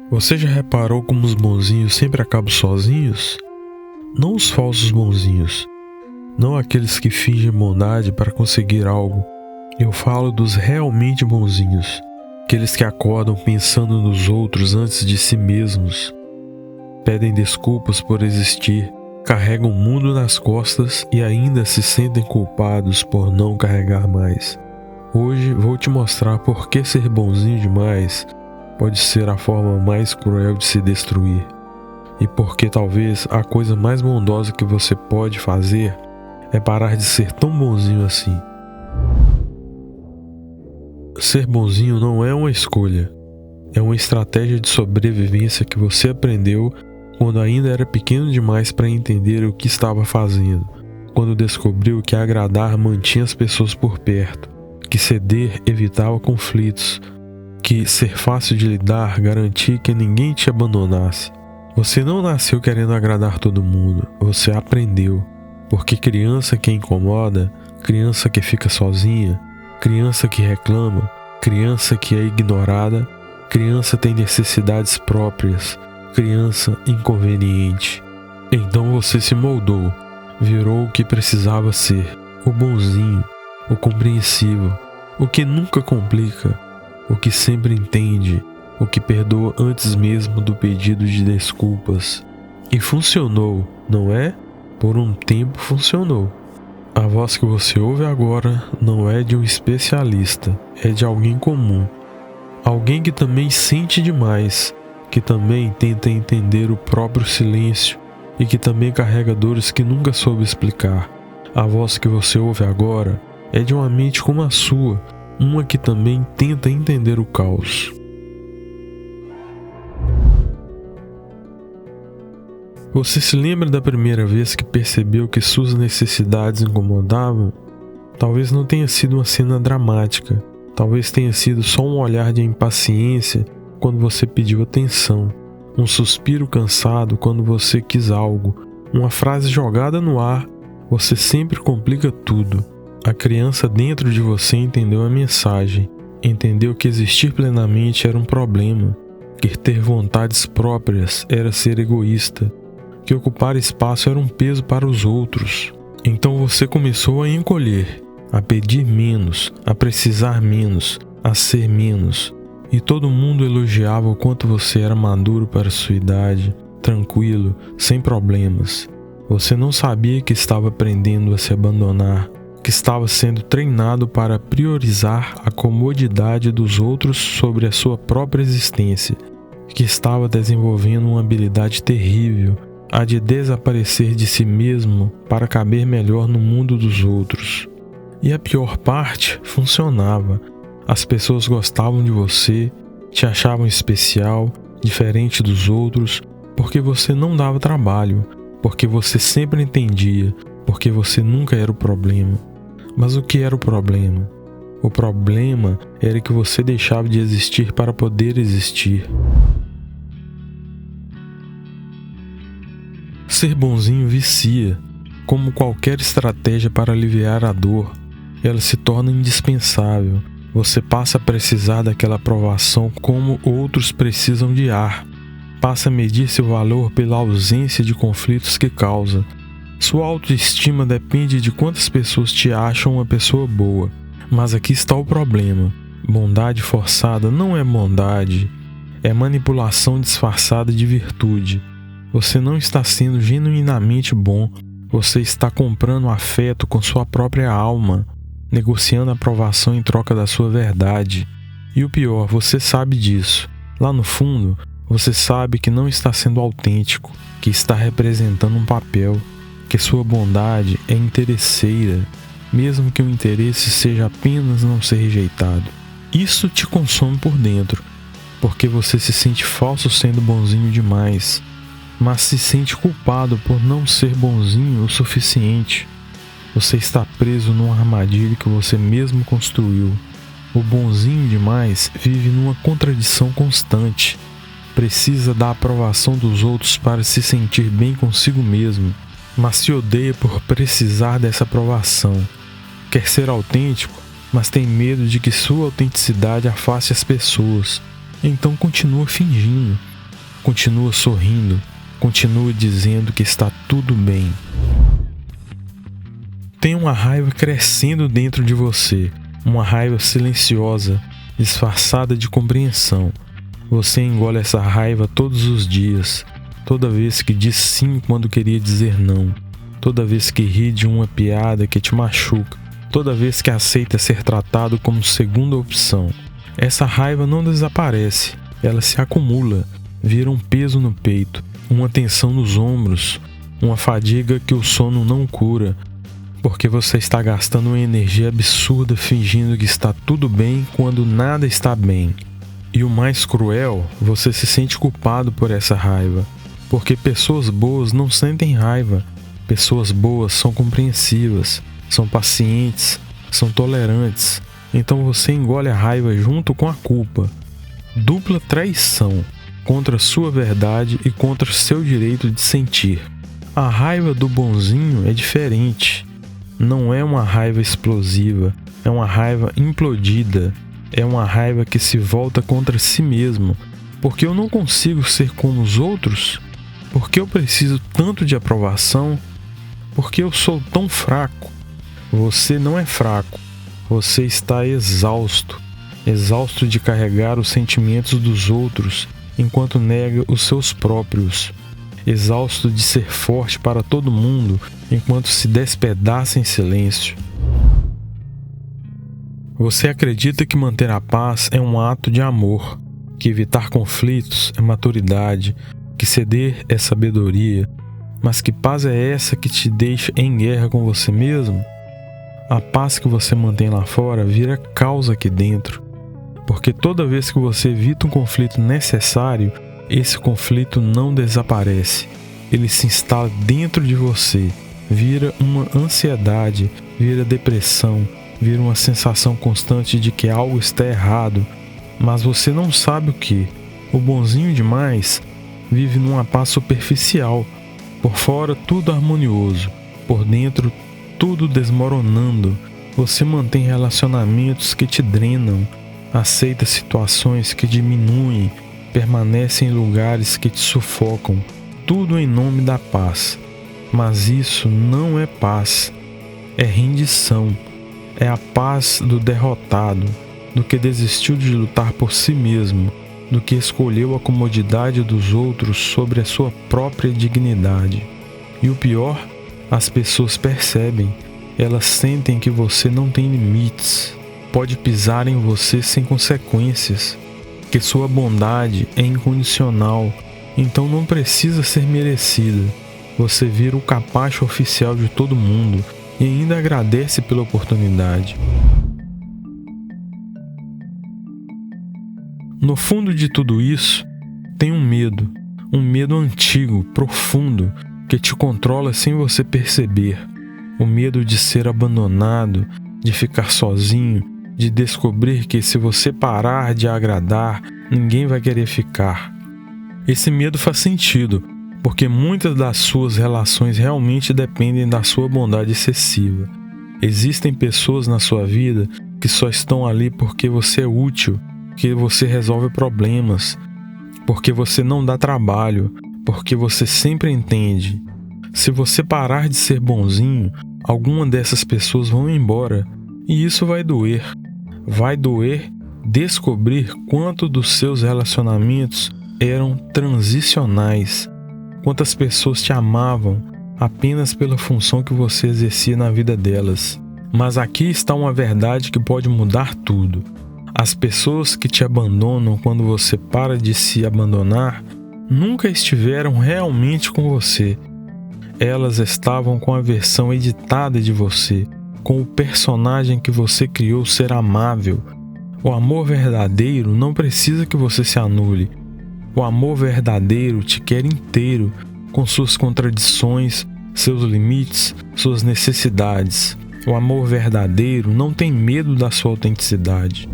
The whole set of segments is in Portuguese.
Você já reparou como os bonzinhos sempre acabam sozinhos? Não os falsos bonzinhos, não aqueles que fingem bondade para conseguir algo. Eu falo dos realmente bonzinhos, aqueles que acordam pensando nos outros antes de si mesmos. Pedem desculpas por existir, carregam o mundo nas costas e ainda se sentem culpados por não carregar mais. Hoje vou te mostrar por que ser bonzinho demais pode ser a forma mais cruel de se destruir. E porque talvez a coisa mais bondosa que você pode fazer é parar de ser tão bonzinho assim. Ser bonzinho não é uma escolha, é uma estratégia de sobrevivência que você aprendeu quando ainda era pequeno demais para entender o que estava fazendo, quando descobriu que agradar mantinha as pessoas por perto, que ceder evitava conflitos, que ser fácil de lidar garantia que ninguém te abandonasse. Você não nasceu querendo agradar todo mundo, você aprendeu, porque criança que incomoda, criança que fica sozinha, criança que reclama, criança que é ignorada, criança tem necessidades próprias, criança inconveniente. Então você se moldou, virou o que precisava ser, o bonzinho, o compreensivo, o que nunca complica, o que sempre entende, o que perdoa antes mesmo do pedido de desculpas. E funcionou, não é? Por um tempo funcionou. A voz que você ouve agora não é de um especialista, é de alguém comum. Alguém que também sente demais, que também tenta entender o próprio silêncio e que também carrega dores que nunca soube explicar. A voz que você ouve agora é de uma mente como a sua, uma que também tenta entender o caos. Você se lembra da primeira vez que percebeu que suas necessidades incomodavam? Talvez não tenha sido uma cena dramática, talvez tenha sido só um olhar de impaciência quando você pediu atenção, um suspiro cansado quando você quis algo, uma frase jogada no ar. Você sempre complica tudo. A criança dentro de você entendeu a mensagem, entendeu que existir plenamente era um problema, que ter vontades próprias era ser egoísta, que ocupar espaço era um peso para os outros. Então você começou a encolher, a pedir menos, a precisar menos, a ser menos. E todo mundo elogiava o quanto você era maduro para sua idade, tranquilo, sem problemas. Você não sabia que estava aprendendo a se abandonar, que estava sendo treinado para priorizar a comodidade dos outros sobre a sua própria existência, que estava desenvolvendo uma habilidade terrível, a de desaparecer de si mesmo para caber melhor no mundo dos outros. E a pior parte funcionava. As pessoas gostavam de você, te achavam especial, diferente dos outros, porque você não dava trabalho, porque você sempre entendia, porque você nunca era o problema. Mas o que era o problema? O problema era que você deixava de existir para poder existir. Ser bonzinho vicia, como qualquer estratégia para aliviar a dor. Ela se torna indispensável. Você passa a precisar daquela aprovação como outros precisam de ar. Passa a medir seu valor pela ausência de conflitos que causa. Sua autoestima depende de quantas pessoas te acham uma pessoa boa. Mas aqui está o problema. Bondade forçada não é bondade. É manipulação disfarçada de virtude. Você não está sendo genuinamente bom. Você está comprando afeto com sua própria alma, negociando aprovação em troca da sua verdade. E o pior, você sabe disso. Lá no fundo, você sabe que não está sendo autêntico, que está representando um papel, que sua bondade é interesseira, mesmo que o interesse seja apenas não ser rejeitado. Isso te consome por dentro, porque você se sente falso sendo bonzinho demais, mas se sente culpado por não ser bonzinho o suficiente. Você está preso numa armadilha que você mesmo construiu. O bonzinho demais vive numa contradição constante. Precisa da aprovação dos outros para se sentir bem consigo mesmo, mas se odeia por precisar dessa aprovação. Quer ser autêntico, mas tem medo de que sua autenticidade afaste as pessoas. Então continua fingindo. Continua sorrindo, continua dizendo que está tudo bem. Tem uma raiva crescendo dentro de você, uma raiva silenciosa, disfarçada de compreensão. Você engole essa raiva todos os dias, toda vez que diz sim quando queria dizer não, toda vez que ri de uma piada que te machuca, toda vez que aceita ser tratado como segunda opção. Essa raiva não desaparece, ela se acumula, vira um peso no peito, uma tensão nos ombros, uma fadiga que o sono não cura, porque você está gastando uma energia absurda fingindo que está tudo bem quando nada está bem. E o mais cruel, você se sente culpado por essa raiva, porque pessoas boas não sentem raiva. Pessoas boas são compreensivas, são pacientes, são tolerantes. Então você engole a raiva junto com a culpa. Dupla traição contra sua verdade e contra seu direito de sentir. A raiva do bonzinho é diferente. Não é uma raiva explosiva, é uma raiva implodida. É uma raiva que se volta contra si mesmo. Porque eu não consigo ser como os outros? Porque eu preciso tanto de aprovação? Porque eu sou tão fraco? Você não é fraco. Você está exausto. Exausto de carregar os sentimentos dos outros enquanto nega os seus próprios. Exausto de ser forte para todo mundo enquanto se despedaça em silêncio. Você acredita que manter a paz é um ato de amor, que evitar conflitos é maturidade, que ceder é sabedoria, mas que paz é essa que te deixa em guerra com você mesmo? A paz que você mantém lá fora vira causa aqui dentro, porque toda vez que você evita um conflito necessário, esse conflito não desaparece, ele se instala dentro de você, vira uma ansiedade, vira depressão, vira uma sensação constante de que algo está errado, mas você não sabe o que. O bonzinho demais vive numa paz superficial, por fora tudo harmonioso, por dentro tudo desmoronando. Você mantém relacionamentos que te drenam, aceita situações que diminuem, permanece em lugares que te sufocam, tudo em nome da paz. Mas isso não é paz, é rendição. É a paz do derrotado, do que desistiu de lutar por si mesmo, do que escolheu a comodidade dos outros sobre a sua própria dignidade. E o pior, as pessoas percebem, elas sentem que você não tem limites, pode pisar em você sem consequências, que sua bondade é incondicional, então não precisa ser merecida. Você vira o capacho oficial de todo mundo e ainda agradece pela oportunidade. No fundo de tudo isso, tem um medo antigo, profundo, que te controla sem você perceber. O medo de ser abandonado, de ficar sozinho, de descobrir que se você parar de agradar, ninguém vai querer ficar. Esse medo faz sentido, porque muitas das suas relações realmente dependem da sua bondade excessiva. Existem pessoas na sua vida que só estão ali porque você é útil, porque você resolve problemas, porque você não dá trabalho, porque você sempre entende. Se você parar de ser bonzinho, alguma dessas pessoas vão embora, e isso vai doer. Vai doer descobrir quanto dos seus relacionamentos eram transicionais, quantas pessoas te amavam apenas pela função que você exercia na vida delas. Mas aqui está uma verdade que pode mudar tudo. As pessoas que te abandonam quando você para de se abandonar nunca estiveram realmente com você. Elas estavam com a versão editada de você, com o personagem que você criou ser amável. O amor verdadeiro não precisa que você se anule. O amor verdadeiro te quer inteiro, com suas contradições, seus limites, suas necessidades. O amor verdadeiro não tem medo da sua autenticidade.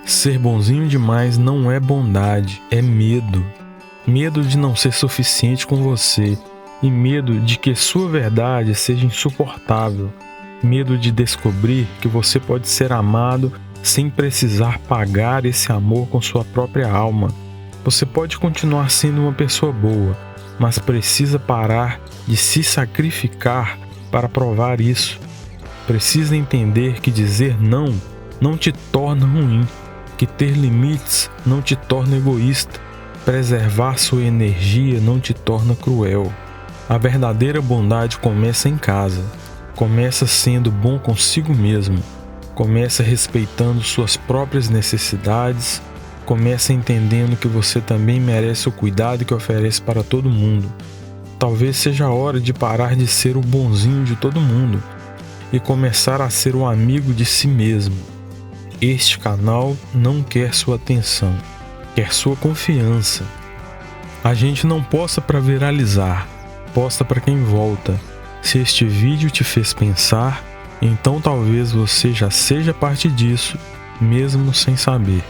Ser bonzinho demais não é bondade, é medo. Medo de não ser suficiente com você e medo de que sua verdade seja insuportável. Medo de descobrir que você pode ser amado sem precisar pagar esse amor com sua própria alma. Você pode continuar sendo uma pessoa boa, mas precisa parar de se sacrificar para provar isso. Precisa entender que dizer não te torna ruim, que ter limites não te torna egoísta, preservar sua energia não te torna cruel. A verdadeira bondade começa em casa, começa sendo bom consigo mesmo, começa respeitando suas próprias necessidades, começa entendendo que você também merece o cuidado que oferece para todo mundo. Talvez seja a hora de parar de ser o bonzinho de todo mundo e começar a ser o amigo de si mesmo. Este canal não quer sua atenção, quer sua confiança. A gente não posta para viralizar, posta para quem volta. Se este vídeo te fez pensar, então talvez você já seja parte disso, mesmo sem saber.